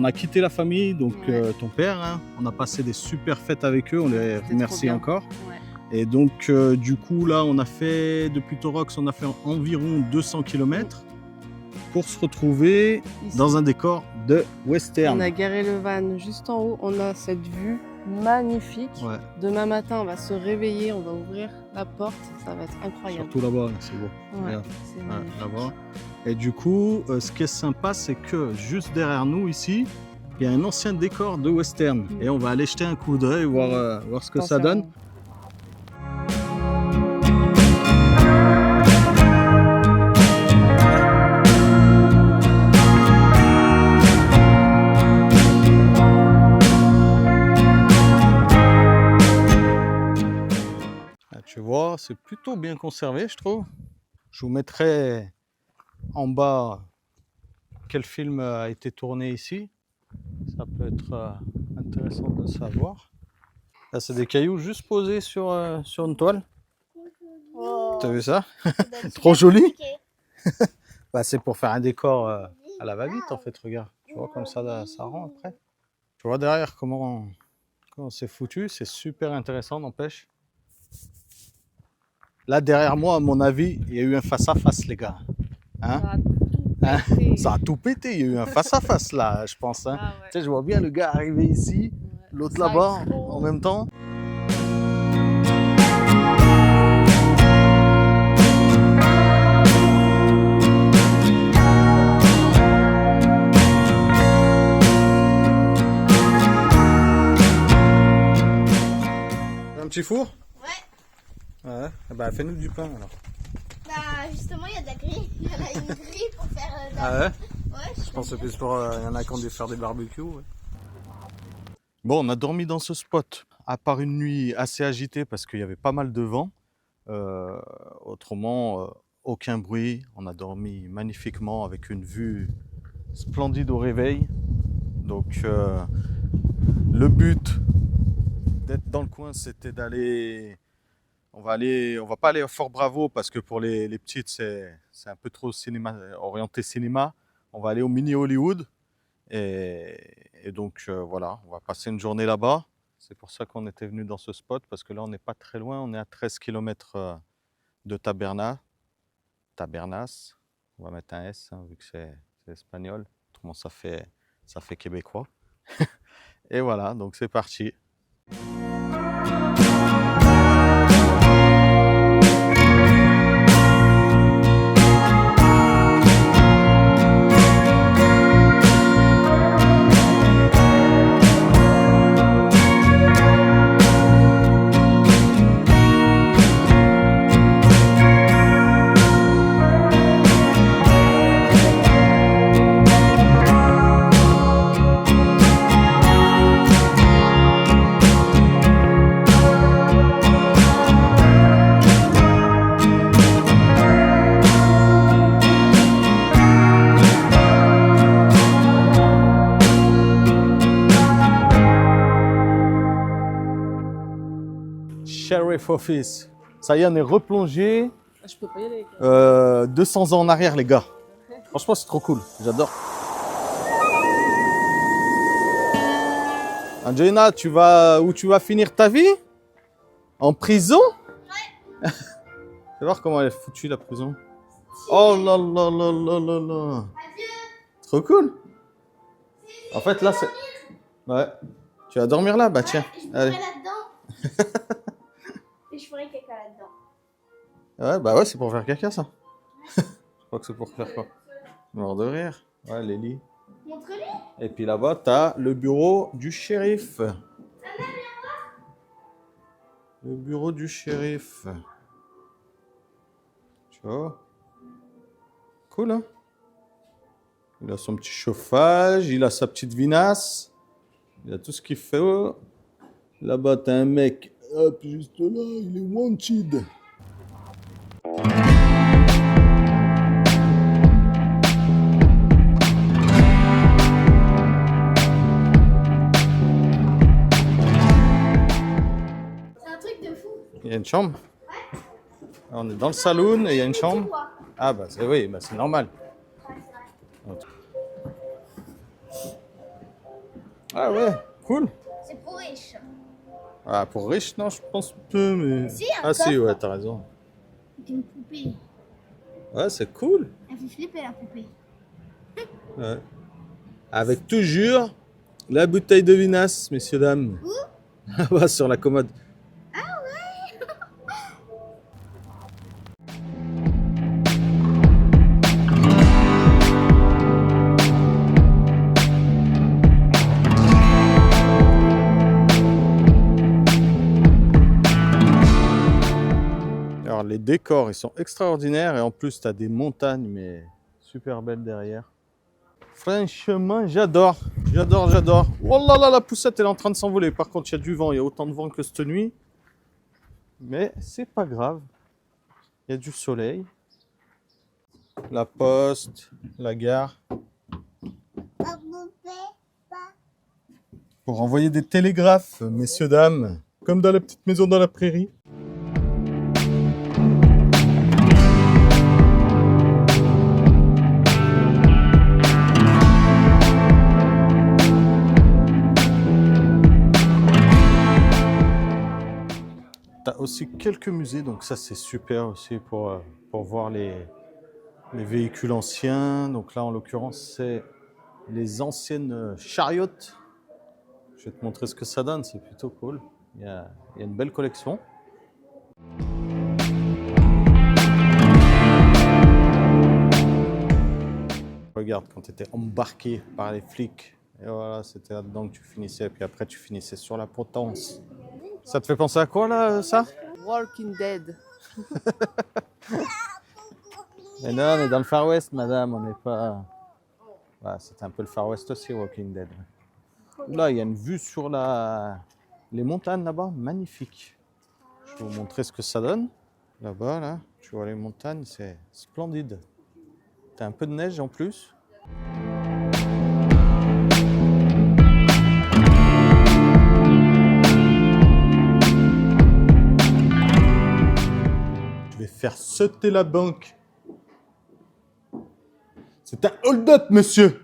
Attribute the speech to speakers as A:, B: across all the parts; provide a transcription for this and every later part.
A: a quitté la famille, donc ton père, hein, on a passé des super fêtes avec eux, on les remercie encore. Ouais. Et donc du coup là on a fait, depuis Torox, on a fait environ 200 km pour se retrouver ici, dans un décor de western.
B: On a garé le van juste en haut, on a cette vue magnifique. Ouais. Demain matin on va se réveiller, on va ouvrir la porte, ça va être incroyable.
A: Surtout là-bas, c'est beau. Ouais, là-bas. Et du coup, ce qui est sympa, c'est que juste derrière nous ici, il y a un ancien décor de western. Et on va aller jeter un coup d'œil, voir ce que ça donne. Tu vois, c'est plutôt bien conservé, je trouve. Je vous mettrai en bas quel film a été tourné ici. Ça peut être intéressant de savoir. Là, c'est des cailloux juste posés sur une toile. Oh. T'as vu ça? Trop joli. Bah, c'est pour faire un décor à la va-vite en fait, regarde. Tu vois comme ça rend après. Tu vois derrière comment c'est foutu, c'est super intéressant, n'empêche. Là derrière moi, à mon avis, il y a eu un face-à-face, les gars. Hein? Ça a tout pété, il y a eu un face-à-face là, je pense. Hein. Ah ouais. Tu sais, je vois bien le gars arriver ici, l'autre là-bas, en même temps. Un petit four? Ouais. Bah fais-nous du pain alors.
C: Bah justement il y a de la grille, il y a une grille pour faire de la...
A: Ah ouais? Ouais, je pense que c'est plus pour... il y en a qui ont dû faire des barbecues. Ouais. Bon, on a dormi dans ce spot, à part une nuit assez agitée parce qu'il y avait pas mal de vent. Autrement, aucun bruit. On a dormi magnifiquement avec une vue splendide au réveil. Donc le but d'être dans le coin, c'était d'aller... On va pas aller à Fort Bravo parce que pour les petites, c'est un peu trop orienté cinéma. On va aller au Mini Hollywood. Et donc voilà, on va passer une journée là-bas. C'est pour ça qu'on était venu dans ce spot, parce que là on n'est pas très loin, on est à 13 km de Tabernas. On va mettre un S hein, vu que c'est espagnol, autrement ça fait québécois. Et voilà, donc c'est parti. Sheriff Office. Ça y est, on est replongé.
B: Je peux pas y aller.
A: 200 ans en arrière, les gars. Franchement, c'est trop cool. J'adore. Angelina, où tu vas finir ta vie? En prison? Ouais. Tu vas voir comment elle est foutue, la prison. Oh là là là là là là. Trop cool. En fait, là, c'est... Ouais. Tu vas dormir là? Bah tiens.
C: Allez. Là-dedans. Et je ferai caca là-dedans.
A: Ouais, bah ouais, c'est pour faire caca, ça. Je crois que c'est pour faire quoi? Mort de rire. Ouais, les lits.
C: Montre-lui.
A: Et puis là-bas, t'as le bureau du shérif. Le bureau du shérif. Tu vois? Cool, hein? Il a son petit chauffage, il a sa petite vinasse. Il a tout ce qu'il fait. Là-bas, t'as un mec. Hop, juste là, il est wanted.
C: C'est un truc de fou.
A: Il y a une chambre? Ouais. On est dans le saloon et il y a une chambre. Ah bah oui, bah c'est normal. Ouais, c'est vrai. Ah ouais, cool.
C: C'est pour riches.
A: Ah, pour riche, non, je pense peu, mais...
C: Si, un
A: Ah si,
C: coffre.
A: ouais, t'as raison.
C: Avec une poupée.
A: Ouais, c'est cool.
C: Elle fait flipper la poupée.
A: Ouais. Avec toujours la bouteille de vinasse, messieurs, dames.
C: Où?
A: Là-bas, sur la commode. Alors, les décors, ils sont extraordinaires. Et en plus, tu as des montagnes, mais super belles derrière. Franchement, j'adore. J'adore, j'adore. Oh là là, la poussette, elle est en train de s'envoler. Par contre, il y a du vent. Il y a autant de vent que cette nuit. Mais c'est pas grave. Il y a du soleil. La poste, la gare.
C: La poupée.
A: Pour envoyer des télégraphes, messieurs, dames. Comme dans la petite maison dans la prairie. T'as aussi quelques musées, donc ça c'est super aussi pour voir les véhicules anciens. Donc là en l'occurrence c'est les anciennes chariotes. Je vais te montrer ce que ça donne, c'est plutôt cool. Il y a une belle collection. Regarde quand tu étais embarqué par les flics. Et voilà, c'était là-dedans que tu finissais. Puis après tu finissais sur la potence. Ça te fait penser à quoi là, ça?
B: Walking Dead.
A: Mais non, on est dans le Far West, madame, on n'est pas... Voilà, c'est un peu le Far West aussi, Walking Dead. Là, il y a une vue sur les montagnes là-bas, magnifique. Je vais vous montrer ce que ça donne. Là-bas, là, tu vois les montagnes, c'est splendide. T'as un peu de neige en plus. Je vais faire sauter la banque. C'est un hold-up, monsieur.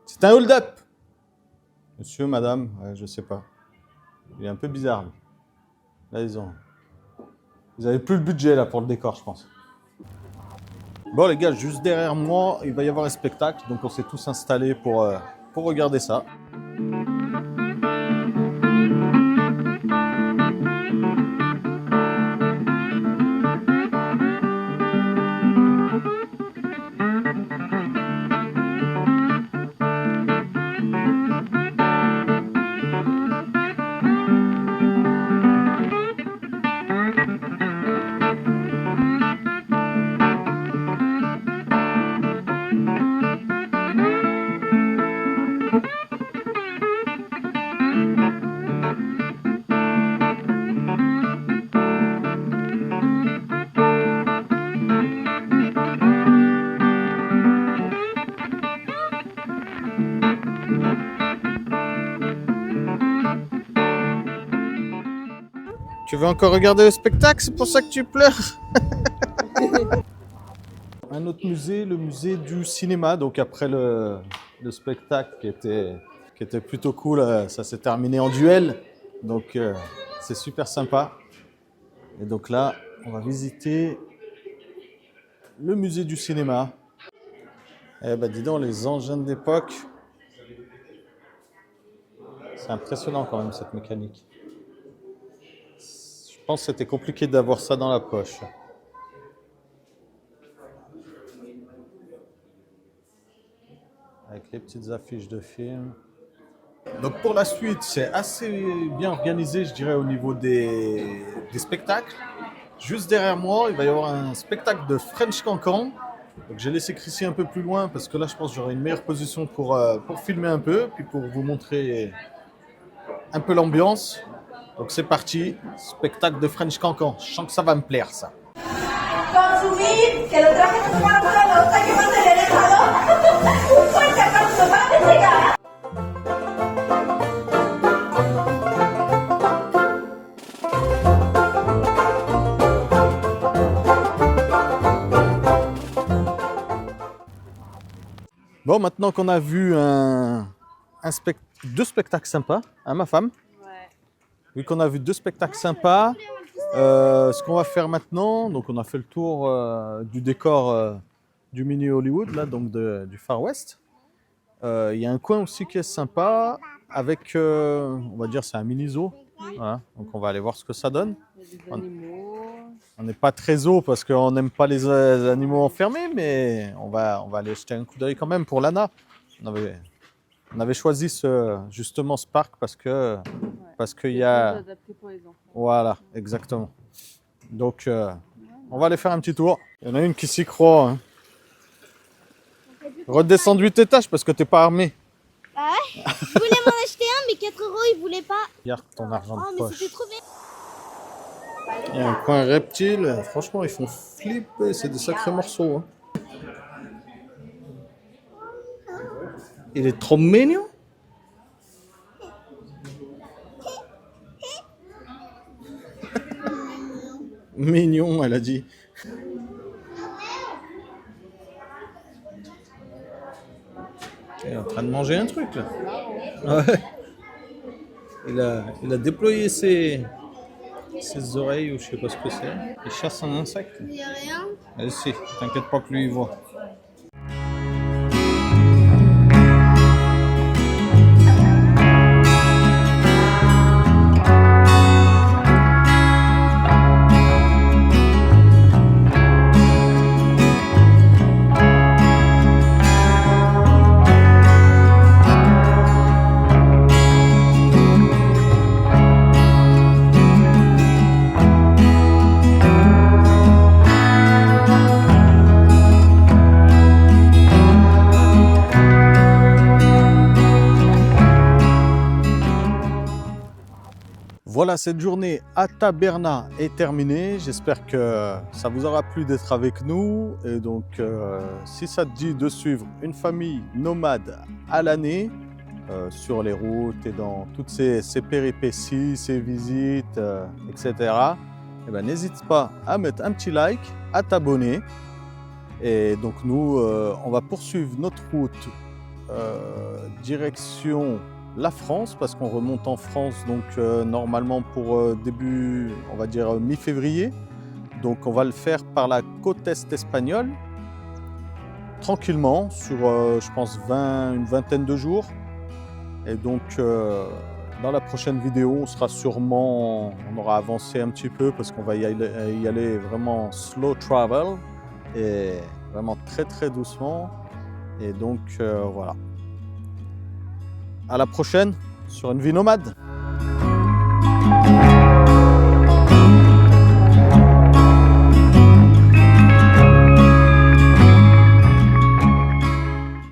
A: C'est un hold-up. Monsieur, madame, ouais, je sais pas. Il est un peu bizarre. Lui. Là, ils avaient plus le budget là pour le décor, je pense. Bon, les gars, juste derrière moi, il va y avoir un spectacle. Donc, on s'est tous installés pour regarder ça. Tu veux encore regarder le spectacle? C'est pour ça que tu pleures? Un autre musée, le musée du cinéma. Donc après le spectacle qui était plutôt cool, ça s'est terminé en duel. Donc c'est super sympa. Et donc là, on va visiter le musée du cinéma. Eh ben dis donc, les engins d'époque. C'est impressionnant quand même cette mécanique. Je pense que c'était compliqué d'avoir ça dans la poche. Avec les petites affiches de films. Donc pour la suite, c'est assez bien organisé, je dirais, au niveau des spectacles. Juste derrière moi, il va y avoir un spectacle de French Cancan. Donc j'ai laissé Chrissy un peu plus loin parce que là, je pense que j'aurai une meilleure position pour filmer un peu, puis pour vous montrer un peu l'ambiance. Donc c'est parti, spectacle de French Cancan. Je sens que ça va me plaire, ça.
D: Consumir, que lo traje con una nota que mantener el salón. Un fuerte aplauso para Vega.
A: Bon, maintenant qu'on a vu deux spectacles sympas, hein, ma femme?
B: Ouais.
A: Vu qu'on a vu deux spectacles sympas, ce qu'on va faire maintenant, donc on a fait le tour du décor du mini Hollywood, là, donc du Far West. Il y a un coin aussi qui est sympa, avec, on va dire, c'est un mini zoo.
B: Oui.
A: Voilà. Donc on va aller voir ce que ça donne.
B: Il y a des animaux.
A: On n'est pas très zoo parce qu'on n'aime pas les animaux enfermés, mais on va aller jeter un coup d'œil quand même pour Lana. On avait choisi justement ce parc parce qu'il y a...
B: adapté pour les enfants.
A: Voilà, exactement. Donc, on va aller faire un petit tour. Il y en a une qui s'y croit. Hein. Redescends de 8 étages parce que t'es pas armé.
C: Ah ouais? Je voulais m'en acheter un, mais 4 euros, ils voulaient pas.
A: Regarde ton argent
C: Oh,
A: de
C: mais
A: poche.
C: c'était trop bien.
A: Il y a un coin reptile. Franchement, ils font flipper. C'est des sacrés morceaux. Hein. Il est trop mignon. Mignon, elle a dit. Il est en train de manger un truc là. Ouais. Il a déployé ses oreilles ou je sais pas ce que c'est. Il chasse un insecte.
C: Il y a rien.
A: Mais si, t'inquiète pas que lui il voit. Voilà, cette journée à Taberna est terminée. J'espère que ça vous aura plu d'être avec nous. Et donc, si ça te dit de suivre une famille nomade à l'année, sur les routes et dans toutes ces péripéties, ces visites, etc., eh ben, n'hésite pas à mettre un petit like, à t'abonner. Et donc, nous, on va poursuivre notre route direction la France, parce qu'on remonte en France donc normalement pour début, on va dire mi-février. Donc on va le faire par la côte est espagnole, tranquillement, sur je pense une vingtaine de jours. Et donc dans la prochaine vidéo, on aura avancé un petit peu parce qu'on va y aller vraiment slow travel et vraiment très très doucement. Et donc voilà. À la prochaine sur une vie nomade.